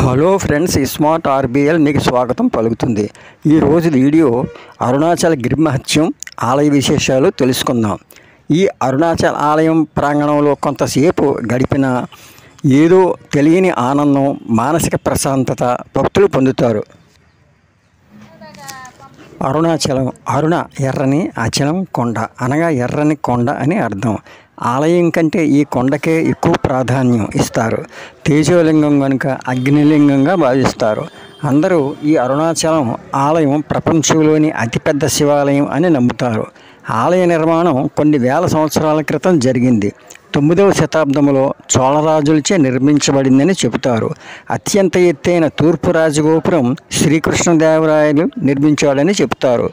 Hello friends, smart RBL మీకు స్వాగతం పలుకుతుంది. ఈరోజు వీడియో అరుణాచల్ గిరిమహత్యం ఆలయ విశేషాలు తెలుసుకుందాం. ఈ అరుణాచల్ ఆలయం ప్రాంగణంలో కొంతసేపు గడిపిన ఏదో తెలియని ఆనందం, మానసిక ప్రశాంతత భక్తులు పొందుతారు. అరుణ ఎర్రని అచలం కొండ అనగా ఎర్రని కొండ అని అర్థం. ఆలయం కంటే ఈ కొండకే ఎక్కువ ప్రాధాన్యం ఇస్తారు. తేజోలింగం కనుక అగ్నిలింగంగా భావిస్తారు. అందరూ ఈ అరుణాచలం ఆలయం ప్రపంచంలోని అతిపెద్ద శివాలయం అని నమ్ముతారు. ఆలయ నిర్మాణం కొన్ని వేల సంవత్సరాల క్రితం జరిగింది. 9వ శతాబ్దంలో చోళరాజులచే నిర్మించబడిందని చెబుతారు. అత్యంత ఎత్తైన తూర్పు రాజగోపురం శ్రీకృష్ణదేవరాయలు నిర్మించాడని చెబుతారు.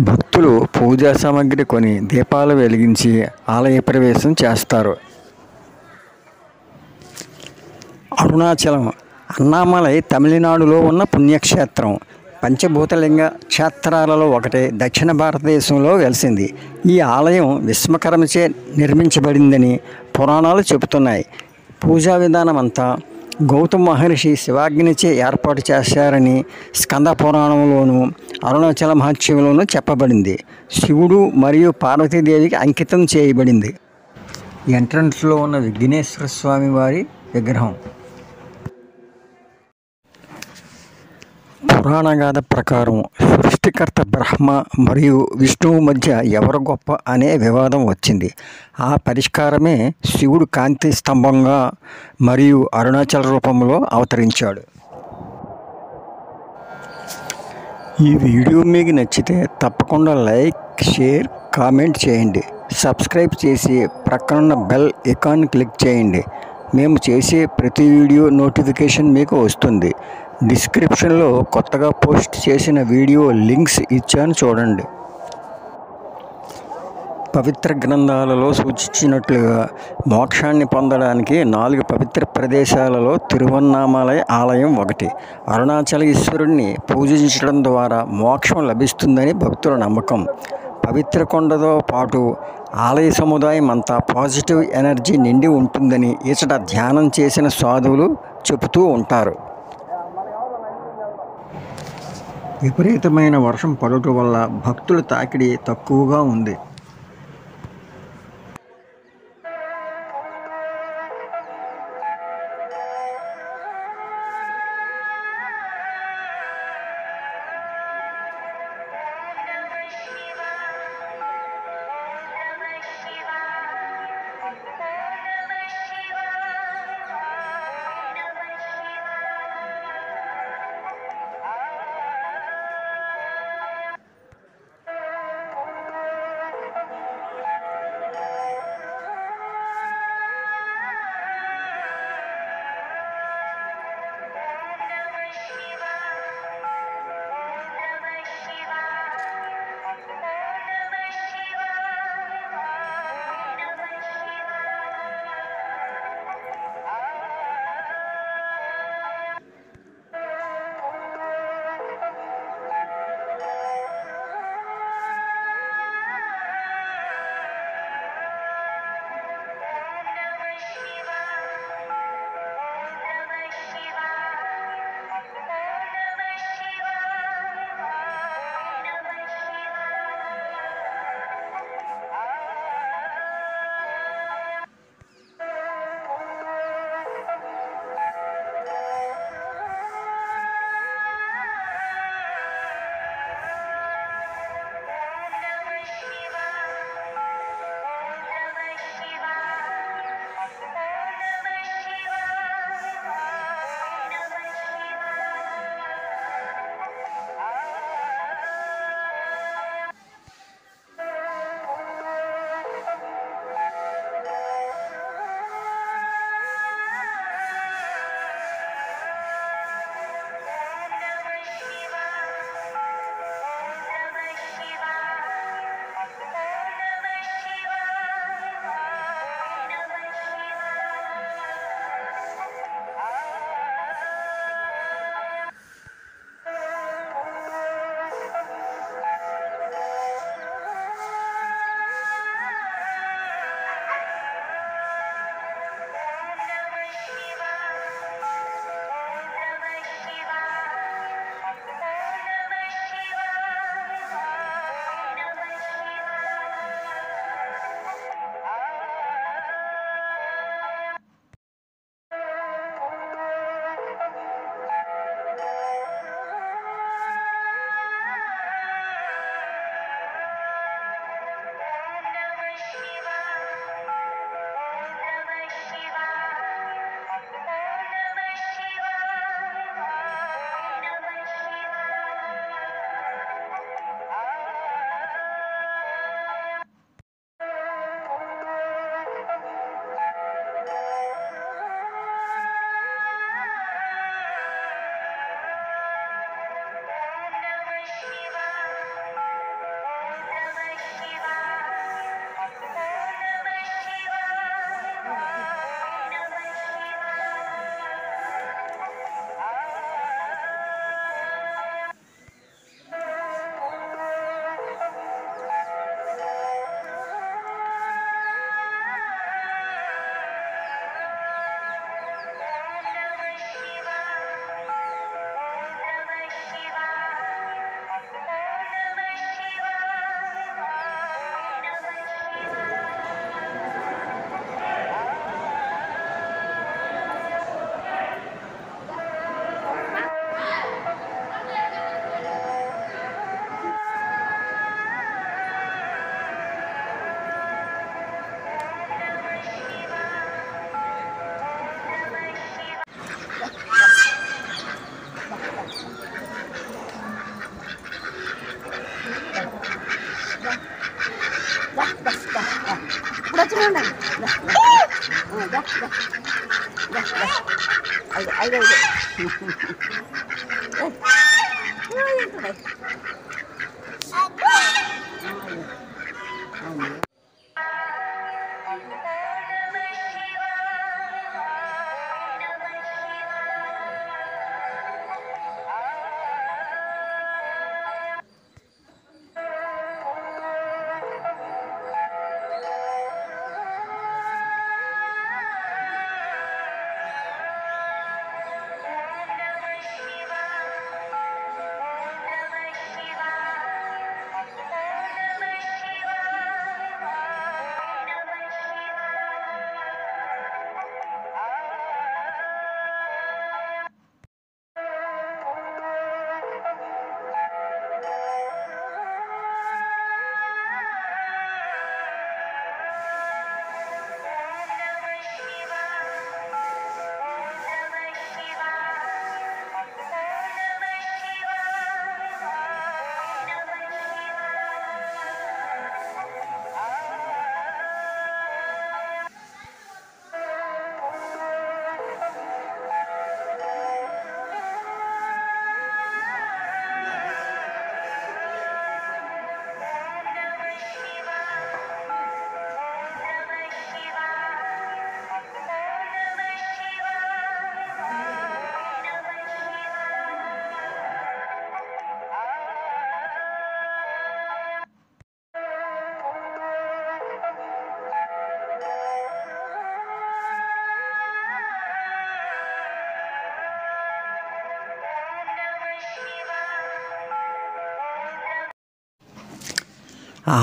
భక్తులు పూజా సామాగ్రి కొని దీపాలు వెలిగించి ఆలయ ప్రవేశం చేస్తారు. అరుణాచలం అన్నామలై తమిళనాడులో ఉన్న పుణ్యక్షేత్రం. పంచభూతలింగ క్షేత్రాలలో ఒకటి. దక్షిణ భారతదేశంలో వెలిసింది. ఈ ఆలయం విశ్వకర్మచే నిర్మించబడిందని పురాణాలు చెబుతున్నాయి. పూజా విధానం అంతా గౌతమ మహర్షి శివాగ్నిచే ఏర్పాటు చేశారని స్కంద పురాణంలోనూ అరుణాచల మహత్యంలోనూ చెప్పబడింది. శివుడు మరియు పార్వతీదేవికి అంకితం చేయబడింది. ఎంట్రన్స్లో ఉన్న విఘ్నేశ్వర స్వామి వారి విగ్రహం. పురాణగాథ ప్రకారం సృష్టికర్త బ్రహ్మ మరియు విష్ణువు మధ్య ఎవరు గొప్ప అనే వివాదం వచ్చింది. ఆ పరిష్కారమే శివుడు కాంతి స్తంభంగా మరియు అరుణాచల రూపంలో అవతరించాడు. ఈ వీడియో మీకు నచ్చితే తప్పకుండా లైక్, షేర్, కామెంట్ చేయండి. సబ్స్క్రైబ్ చేసి ప్రక్కనున్న బెల్ ఐకాన్ క్లిక్ చేయండి. మేము చేసే ప్రతి వీడియో నోటిఫికేషన్ మీకు వస్తుంది. డిస్క్రిప్షన్లో కొత్తగా పోస్ట్ చేసిన వీడియో లింక్స్ ఇచ్చాను, చూడండి. పవిత్ర గ్రంథాలలో సూచించినట్లుగా మోక్షాన్ని పొందడానికి 4 పవిత్ర ప్రదేశాలలో తిరువన్నామలై ఆలయం ఒకటి. అరుణాచల ఈశ్వరుణ్ణి పూజించడం ద్వారా మోక్షం లభిస్తుందని భక్తుల నమ్మకం. పవిత్ర కొండతో పాటు ఆలయ సముదాయం అంతా పాజిటివ్ ఎనర్జీ నిండి ఉంటుందని ఇచ్చట ధ్యానం చేసిన సాధువులు చెబుతూ ఉంటారు. విపరీతమైన వర్షం పడటం వల్ల భక్తుల తాకిడి తక్కువగా ఉంది.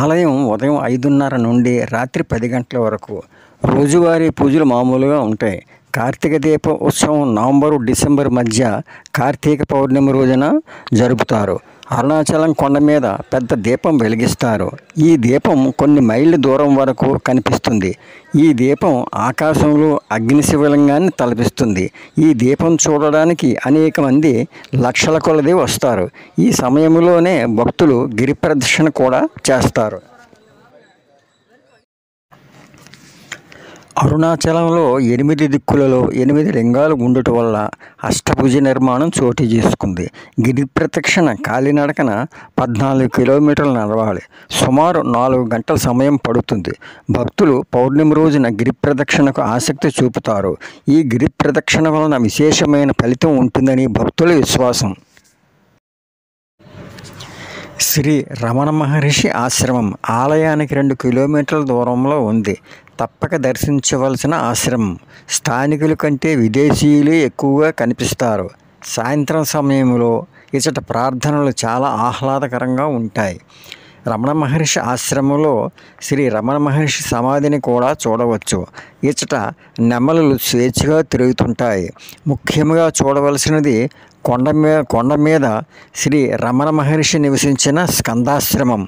ఆలయం ఉదయం 5:30 నుండి రాత్రి 10 గంటల వరకు రోజువారీ పూజలు మామూలుగా ఉంటాయి. కార్తీక దీప ఉత్సవం నవంబరు డిసెంబర్ మధ్య కార్తీక పౌర్ణమి రోజున జరుపుతారు. అరుణాచలం కొండ మీద పెద్ద దీపం వెలిగిస్తారు. ఈ దీపం కొన్ని మైళ్ళ దూరం వరకు కనిపిస్తుంది. ఈ దీపం ఆకాశంలో అగ్ని శివలింగాన్ని తలపిస్తుంది. ఈ దీపం చూడడానికి అనేక మంది లక్షల కొలది వస్తారు. ఈ సమయంలోనే భక్తులు గిరి ప్రదక్షిణ కూడా చేస్తారు. అరుణాచలంలో 8 దిక్కులలో 8 లింగాలు ఉండటం వల్ల అష్టభుజ నిర్మాణం చోటు చేసుకుంది. గిరి ప్రదక్షిణ కాలినడకన 14 కిలోమీటర్లు నడవాలి. సుమారు 4 గంటల సమయం పడుతుంది. భక్తులు పౌర్ణమి రోజున గిరి ప్రదక్షిణకు ఆసక్తి చూపుతారు. ఈ గిరి ప్రదక్షిణ వలన విశేషమైన ఫలితం ఉంటుందని భక్తుల విశ్వాసం. శ్రీ రమణ మహర్షి ఆశ్రమం ఆలయానికి 2 కిలోమీటర్ల దూరంలో ఉంది. తప్పక దర్శించవలసిన ఆశ్రమం. స్థానికుల కంటే విదేశీయులే ఎక్కువగా కనిపిస్తారు. సాయంత్రం సమయంలో ఇచ్చట ప్రార్థనలు చాలా ఆహ్లాదకరంగా ఉంటాయి. రమణ మహర్షి ఆశ్రమంలో శ్రీ రమణ మహర్షి సమాధిని కూడా చూడవచ్చు. ఇచ్చట నెమలులు స్వేచ్ఛగా తిరుగుతుంటాయి. ముఖ్యంగా చూడవలసినది కొండ మీద శ్రీ రమణ మహర్షి నివసించిన స్కందాశ్రమం.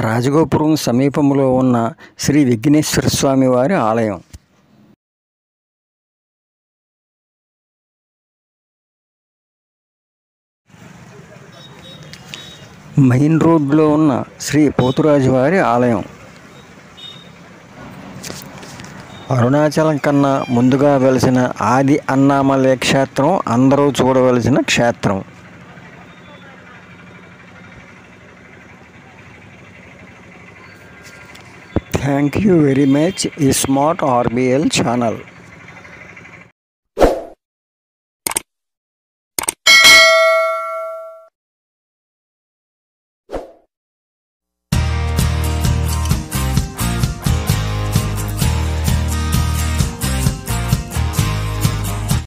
రాజగోపురం సమీపంలో ఉన్న శ్రీ విఘ్నేశ్వర స్వామి వారి ఆలయం. మెయిన్ రోడ్లో ఉన్న శ్రీ పోతురాజు వారి ఆలయం. అరుణాచలం కన్నా ముందుగా వెలిసిన ఆది అన్నామలై క్షేత్రం అందరూ చూడవలసిన క్షేత్రం. Thank you very much, Smart RBL channel.